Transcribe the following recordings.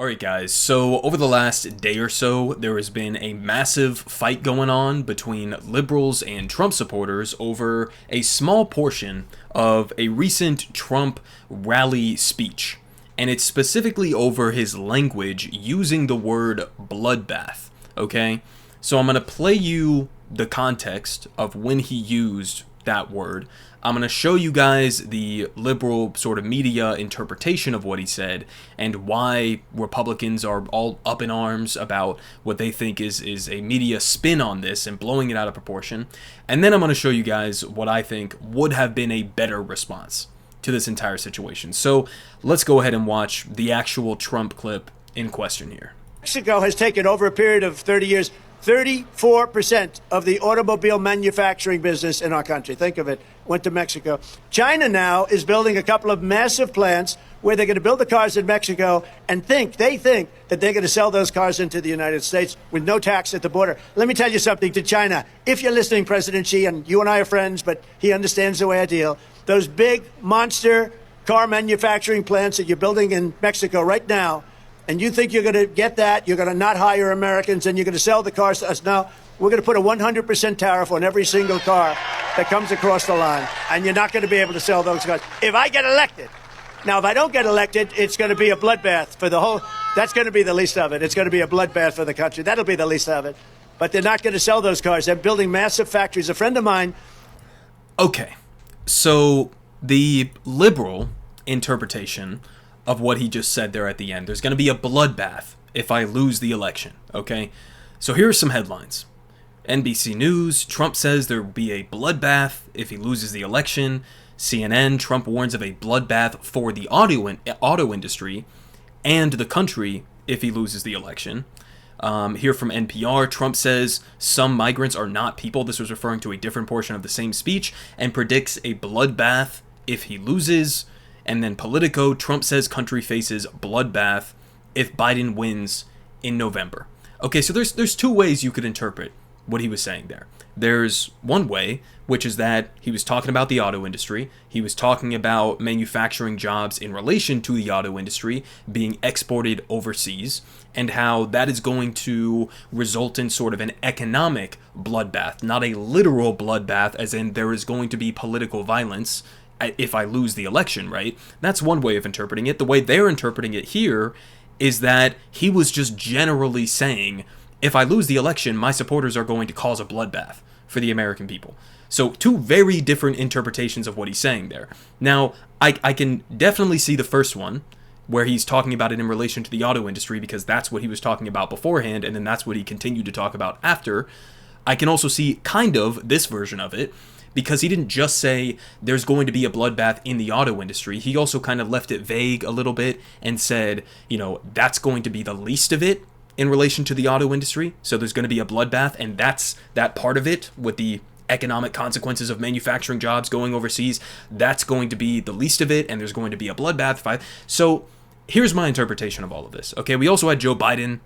Alright guys, so over the last day or so, there has been a massive fight going on between liberals and Trump supporters over a small portion of a recent Trump rally speech. And it's specifically over his language using the word bloodbath, okay? So I'm going to play you the context of when he used that word. I'm going to show you guys the liberal sort of media interpretation of what he said and why Republicans are all up in arms about what they think is a media spin on this and blowing it out of proportion. And then I'm going to show you guys what I think would have been a better response to this entire situation. So let's go ahead and watch the actual Trump clip in question here. Mexico has taken over a period of 30 years 34% of the automobile manufacturing business in our country. Think of it, went to Mexico. China now is building a couple of massive plants where they're going to build the cars in Mexico and they think that they're going to sell those cars into the United States with no tax at the border. Let me tell you something to China. If you're listening, President Xi, and you and I are friends, but he understands the way I deal, those big monster car manufacturing plants that you're building in Mexico right now, and you think you're going to get that, you're going to not hire Americans, and you're going to sell the cars to us. Now, we're going to put a 100% tariff on every single car that comes across the line, and you're not going to be able to sell those cars. If I get elected, now, if I don't get elected, it's going to be a bloodbath for the whole, that's going to be the least of it. It's going to be a bloodbath for the country. That'll be the least of it. But they're not going to sell those cars. They're building massive factories. A friend of mine. Okay, so the liberal interpretation of what he just said there at the end. There's going to be a bloodbath if I lose the election, okay? So here are some headlines. NBC News, Trump says there will be a bloodbath if he loses the election. CNN, Trump warns of a bloodbath for the auto industry and the country if he loses the election. Here from NPR, Trump says some migrants are not people. This was referring to a different portion of the same speech, and predicts a bloodbath if he loses. And then Politico, Trump says country faces bloodbath if Biden wins in November. Okay, so there's two ways you could interpret what he was saying there. There's one way, which is that he was talking about the auto industry. He was talking about manufacturing jobs in relation to the auto industry being exported overseas, and how that is going to result in sort of an economic bloodbath, not a literal bloodbath, as in there is going to be political violence if I lose the election, right? That's one way of interpreting it. The way they're interpreting it here is that he was just generally saying, if I lose the election, my supporters are going to cause a bloodbath for the American people. So two very different interpretations of what he's saying there. Now, I can definitely see the first one, where he's talking about it in relation to the auto industry, because that's what he was talking about beforehand, and then that's what he continued to talk about after. I can also see kind of this version of it, because he didn't just say there's going to be a bloodbath in the auto industry. He also kind of left it vague a little bit and said, you know, that's going to be the least of it in relation to the auto industry. So there's going to be a bloodbath, and that's that part of it with the economic consequences of manufacturing jobs going overseas. That's going to be the least of it, and there's going to be a bloodbath. So here's my interpretation of all of this. Okay, we also had Joe Biden.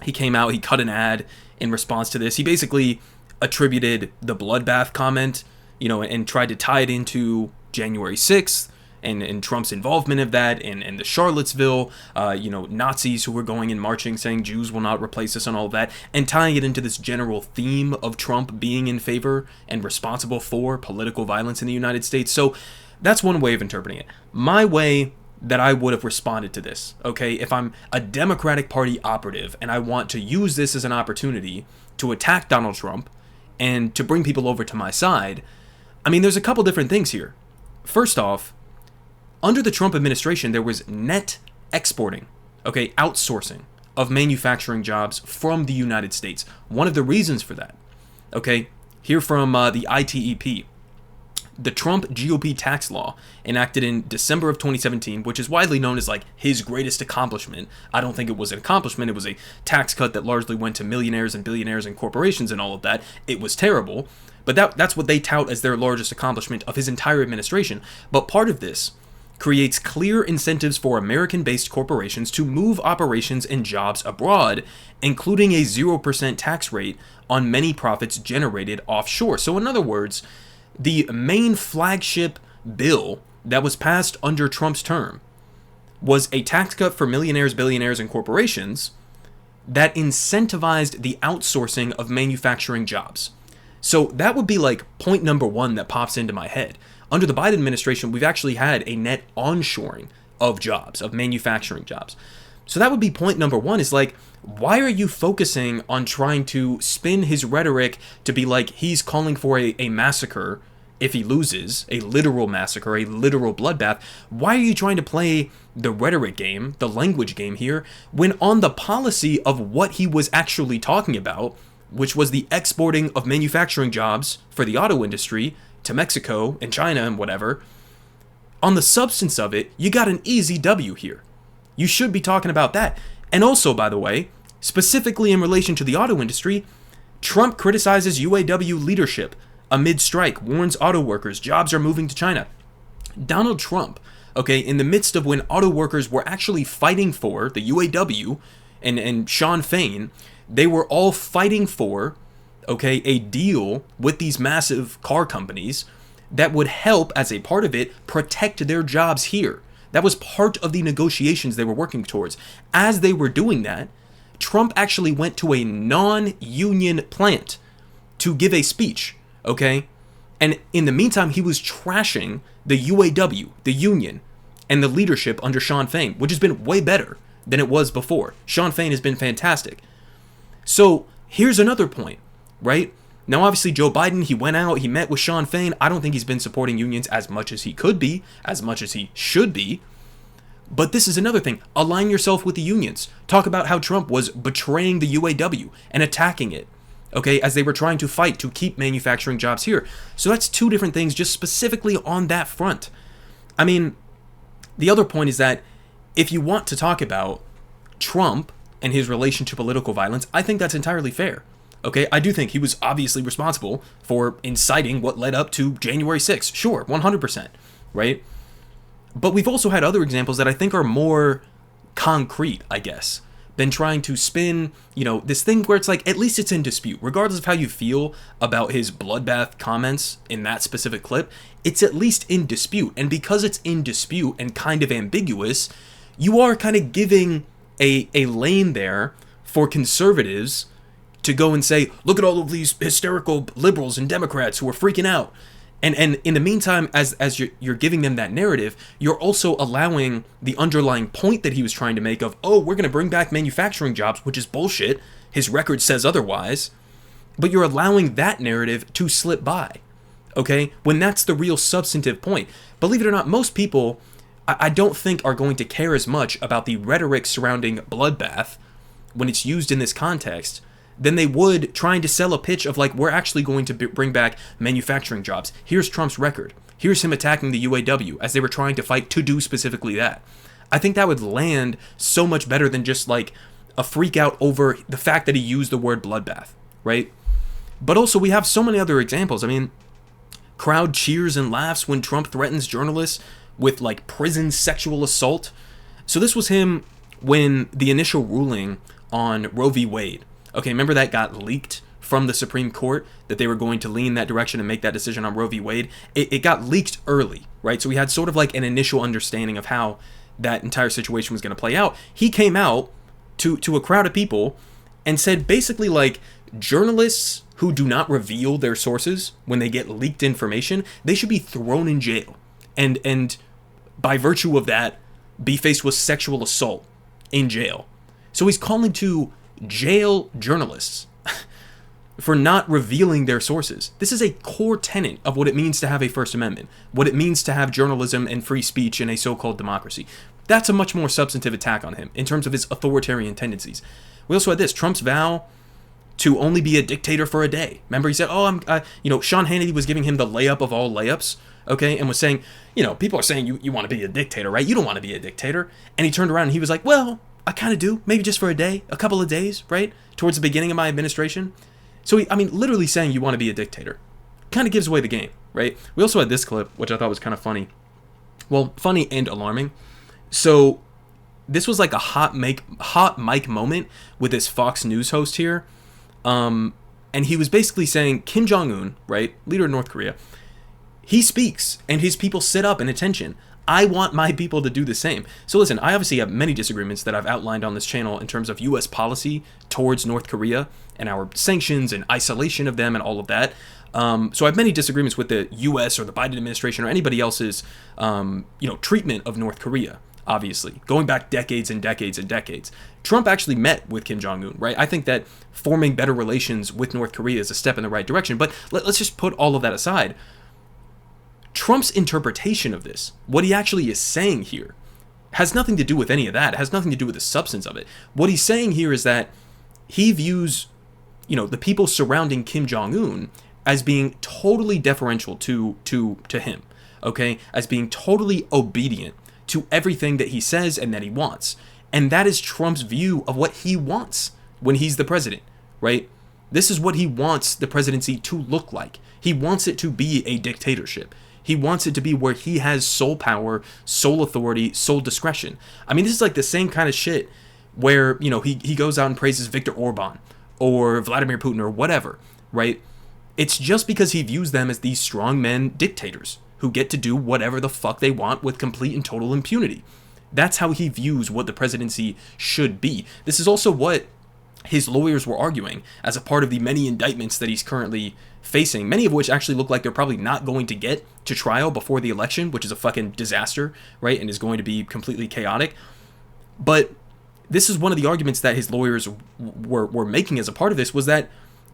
He came out, he cut an ad in response to this. He basically attributed the bloodbath comment, you know, and tried to tie it into January 6th and Trump's involvement of that, and the Charlottesville, Nazis who were going and marching saying Jews will not replace us and all of that, and tying it into this general theme of Trump being in favor and responsible for political violence in the United States. So that's one way of interpreting it. My way that I would have responded to this, okay, if I'm a Democratic Party operative and I want to use this as an opportunity to attack Donald Trump and to bring people over to my side, I mean, there's a couple different things here. First off, under the Trump administration, there was net exporting, okay, outsourcing of manufacturing jobs from the United States. One of the reasons for that, okay, here from the ITEP, the Trump GOP tax law enacted in December of 2017, which is widely known as like his greatest accomplishment. I don't think it was an accomplishment. It was a tax cut that largely went to millionaires and billionaires and corporations and all of that. It was terrible. But that's what they tout as their largest accomplishment of his entire administration. But part of this creates clear incentives for American-based corporations to move operations and jobs abroad, including a 0% tax rate on many profits generated offshore. So in other words, the main flagship bill that was passed under Trump's term was a tax cut for millionaires, billionaires, and corporations that incentivized the outsourcing of manufacturing jobs. So that would be like point number one that pops into my head. Under the Biden administration, we've actually had a net onshoring of jobs, of manufacturing jobs. So that would be point number one, is like, why are you focusing on trying to spin his rhetoric to be like he's calling for a massacre if he loses, a literal massacre, a literal bloodbath? Why are you trying to play the rhetoric game, the language game here, when on the policy of what he was actually talking about, which was the exporting of manufacturing jobs for the auto industry to Mexico and China and whatever, on the substance of it, you got an easy W here. You should be talking about that. And also, by the way, specifically in relation to the auto industry, Trump criticizes UAW leadership amid strike, warns auto workers jobs are moving to China. Donald Trump, okay, in the midst of when auto workers were actually fighting for the UAW and Sean Fain, they were all fighting for, okay, a deal with these massive car companies that would help, as a part of it, protect their jobs here. That was part of the negotiations they were working towards. As they were doing that, Trump actually went to a non-union plant to give a speech, okay? And in the meantime, he was trashing the UAW, the union, and the leadership under Sean Fain, which has been way better than it was before. Sean Fain has been fantastic. So here's another point, right? Now, obviously, Joe Biden, he went out, he met with Sean Fain. I don't think he's been supporting unions as much as he could be, as much as he should be. But this is another thing. Align yourself with the unions. Talk about how Trump was betraying the UAW and attacking it, okay, as they were trying to fight to keep manufacturing jobs here. So that's two different things just specifically on that front. I mean, the other point is that if you want to talk about Trump and his relation to political violence, I think that's entirely fair. Okay, I do think he was obviously responsible for inciting what led up to January 6th. Sure, 100%, right? But we've also had other examples that I think are more concrete, I guess, than trying to spin, this thing where it's like, at least it's in dispute. Regardless of how you feel about his bloodbath comments in that specific clip, it's at least in dispute. And because it's in dispute and kind of ambiguous, you are kind of giving a lane there for conservatives to go and say, look at all of these hysterical liberals and Democrats who are freaking out. And in the meantime, as you're giving them that narrative, you're also allowing the underlying point that he was trying to make of, oh, we're going to bring back manufacturing jobs, which is bullshit. His record says otherwise. But you're allowing that narrative to slip by, okay? When that's the real substantive point. Believe it or not, most people, I don't think, are going to care as much about the rhetoric surrounding bloodbath when it's used in this context than they would trying to sell a pitch of like, we're actually going to bring back manufacturing jobs. Here's Trump's record. Here's him attacking the UAW as they were trying to fight to do specifically that. I think that would land so much better than just like a freak out over the fact that he used the word bloodbath, right? But also we have so many other examples. I mean, crowd cheers and laughs when Trump threatens journalists with like prison sexual assault. So this was him when the initial ruling on Roe v. Wade, okay, remember that got leaked from the Supreme Court, that they were going to lean that direction and make that decision on Roe v. Wade? It got leaked early, right? So we had sort of like an initial understanding of how that entire situation was going to play out. He came out to a crowd of people and said basically like, journalists who do not reveal their sources when they get leaked information, they should be thrown in jail. And by virtue of that, be faced with sexual assault in jail. So he's calling to jail journalists for not revealing their sources. This is a core tenet of what it means to have a First Amendment, what it means to have journalism and free speech in a so-called democracy. That's a much more substantive attack on him in terms of his authoritarian tendencies. We also had this, Trump's vow to only be a dictator for a day. Remember, he said, Sean Hannity was giving him the layup of all layups, okay, and was saying, people are saying you want to be a dictator, right? You don't want to be a dictator. And he turned around and he was like, well, I kind of do, maybe just for a day, a couple of days, right? Towards the beginning of my administration. So, literally saying you want to be a dictator kind of gives away the game, right? We also had this clip, which I thought was kind of funny. Well, funny and alarming. So, this was like a hot mic moment with this Fox News host here. And he was basically saying Kim Jong-un, right, leader of North Korea, he speaks and his people sit up in attention. I want my people to do the same. So listen, I obviously have many disagreements that I've outlined on this channel in terms of U.S. policy towards North Korea and our sanctions and isolation of them and all of that. So I have many disagreements with the U.S. or the Biden administration or anybody else's, treatment of North Korea. Obviously, going back decades and decades and decades. Trump actually met with Kim Jong-un, right? I think that forming better relations with North Korea is a step in the right direction. But let's just put all of that aside. Trump's interpretation of this, what he actually is saying here, has nothing to do with any of that. It has nothing to do with the substance of it. What he's saying here is that he views, the people surrounding Kim Jong-un as being totally deferential to him, okay? As being totally obedient to everything that he says and that he wants. And that is Trump's view of what he wants when he's the president, right? This is what he wants the presidency to look like. He wants it to be a dictatorship. He wants it to be where he has sole power, sole authority, sole discretion. I mean, this is like the same kind of shit where, he goes out and praises Viktor Orban or Vladimir Putin or whatever, right? It's just because he views them as these strongmen dictators who get to do whatever the fuck they want with complete and total impunity. That's how he views what the presidency should be. This is also what his lawyers were arguing as a part of the many indictments that he's currently facing, many of which actually look like they're probably not going to get to trial before the election, which is a fucking disaster, right? And is going to be completely chaotic. But this is one of the arguments that his lawyers were making as a part of this, was that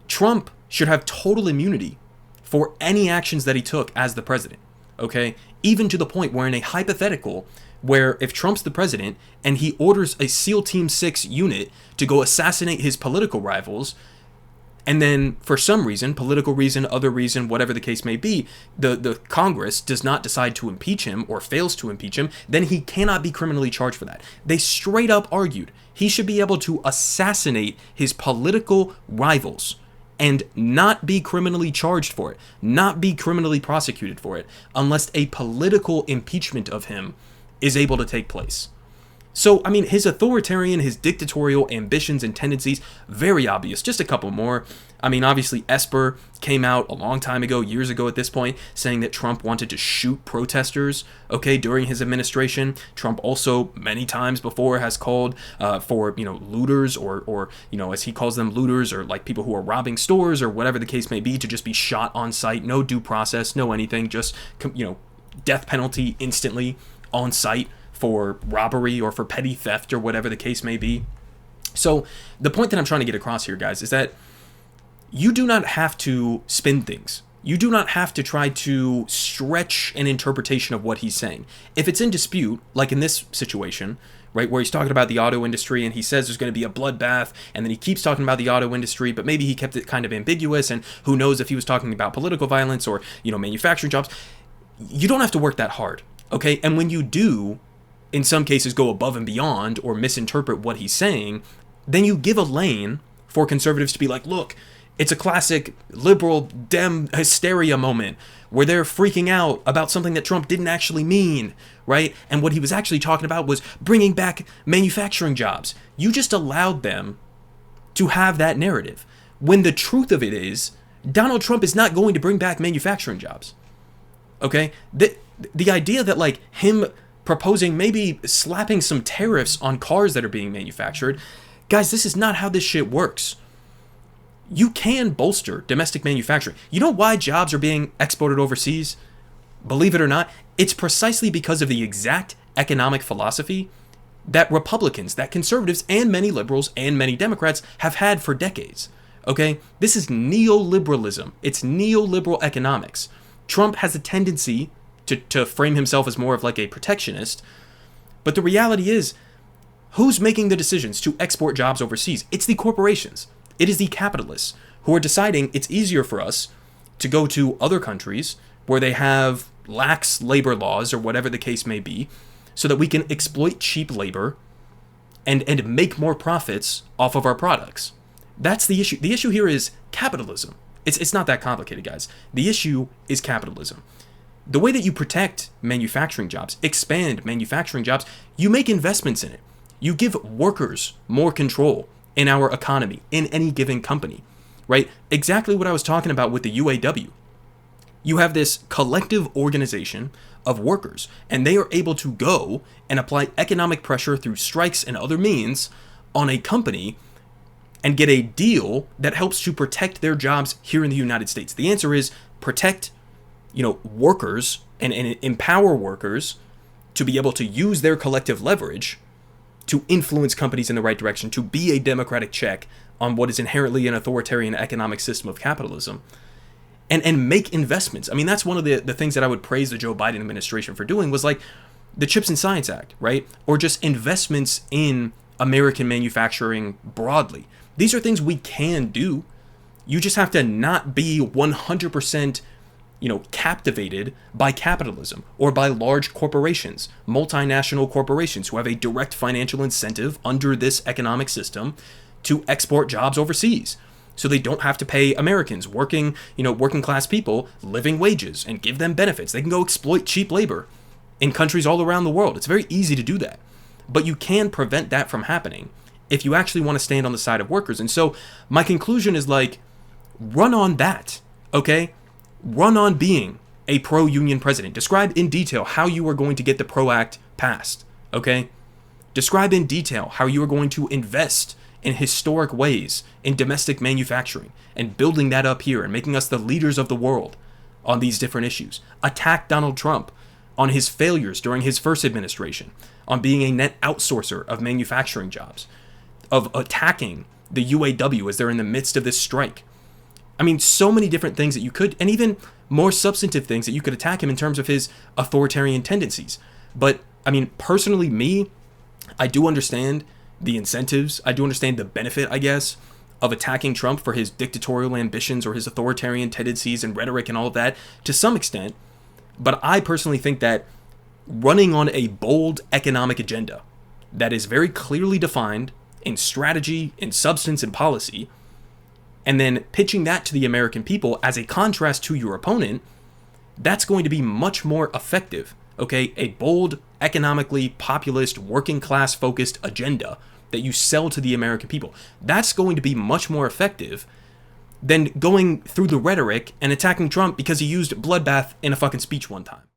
Trump should have total immunity for any actions that he took as the president. Okay, even to the point where in a hypothetical where if Trump's the president and he orders a SEAL Team 6 unit to go assassinate his political rivals, and then for some reason, political reason, other reason, whatever the case may be, the Congress does not decide to impeach him or fails to impeach him, then he cannot be criminally charged for that. They straight up argued he should be able to assassinate his political rivals and not be criminally charged for it, not be criminally prosecuted for it, unless a political impeachment of him is able to take place. So, I mean, his authoritarian, his dictatorial ambitions and tendencies, very obvious. Just a couple more. I mean, obviously, Esper came out a long time ago, years ago at this point, saying that Trump wanted to shoot protesters, okay, during his administration. Trump also, many times before, has called for, looters or, as he calls them, looters, or like people who are robbing stores or whatever the case may be, to just be shot on sight. No due process, no anything, just, death penalty instantly on sight for robbery or for petty theft or whatever the case may be. So the point that I'm trying to get across here, guys, is that you do not have to spin things. You do not have to try to stretch an interpretation of what he's saying. If it's in dispute, like in this situation, right, where he's talking about the auto industry and he says there's going to be a bloodbath, and then he keeps talking about the auto industry, but maybe he kept it kind of ambiguous, and who knows if he was talking about political violence or, manufacturing jobs. You don't have to work that hard, okay? And when you do, in some cases, go above and beyond or misinterpret what he's saying, then you give a lane for conservatives to be like, look, it's a classic liberal Dem hysteria moment where they're freaking out about something that Trump didn't actually mean, right? And what he was actually talking about was bringing back manufacturing jobs. You just allowed them to have that narrative, when the truth of it is Donald Trump is not going to bring back manufacturing jobs, okay? The idea that, like, him proposing maybe slapping some tariffs on cars that are being manufactured. Guys, this is not how this shit works. You can bolster domestic manufacturing. You know why jobs are being exported overseas? Believe it or not, it's precisely because of the exact economic philosophy that Republicans, that conservatives, and many liberals and many Democrats have had for decades. Okay? This is neoliberalism. It's neoliberal economics. Trump has a tendency to frame himself as more of like a protectionist. But the reality is, who's making the decisions to export jobs overseas? It's the corporations. It is the capitalists who are deciding it's easier for us to go to other countries where they have lax labor laws or whatever the case may be, so that we can exploit cheap labor and make more profits off of our products. That's the issue. The issue here is capitalism. It's not that complicated, guys. The issue is capitalism. The way that you protect manufacturing jobs, expand manufacturing jobs, you make investments in it. You give workers more control in our economy, in any given company, right? Exactly what I was talking about with the UAW. You have this collective organization of workers, and they are able to go and apply economic pressure through strikes and other means on a company and get a deal that helps to protect their jobs here in the United States. The answer is protect, workers and empower workers to be able to use their collective leverage to influence companies in the right direction, to be a democratic check on what is inherently an authoritarian economic system of capitalism. And make investments. I mean, that's one of the things that I would praise the Joe Biden administration for doing was like the Chips and Science Act, right? Or just investments in American manufacturing broadly. These are things we can do. You just have to not be 100%, captivated by capitalism or by large corporations, multinational corporations who have a direct financial incentive under this economic system to export jobs overseas. So they don't have to pay Americans, working class people, living wages and give them benefits. They can go exploit cheap labor in countries all around the world. It's very easy to do that. But you can prevent that from happening if you actually want to stand on the side of workers. And so my conclusion is run on that, okay? Run on being a pro-union president. Describe in detail how you are going to get the PRO Act passed, okay? Describe in detail how you are going to invest in historic ways in domestic manufacturing and building that up here and making us the leaders of the world on these different issues. Attack Donald Trump on his failures during his first administration, on being a net outsourcer of manufacturing jobs, of attacking the UAW as they're in the midst of this strike. I mean, so many different things that you could, and even more substantive things that you could attack him in terms of his authoritarian tendencies. But, I mean, personally, I do understand the incentives. I do understand the benefit, I guess, of attacking Trump for his dictatorial ambitions or his authoritarian tendencies and rhetoric and all of that to some extent. But I personally think that running on a bold economic agenda that is very clearly defined in strategy, in substance, and policy, and then pitching that to the American people as a contrast to your opponent, that's going to be much more effective, okay? A bold, economically populist, working class focused agenda that you sell to the American people. That's going to be much more effective than going through the rhetoric and attacking Trump because he used bloodbath in a fucking speech one time.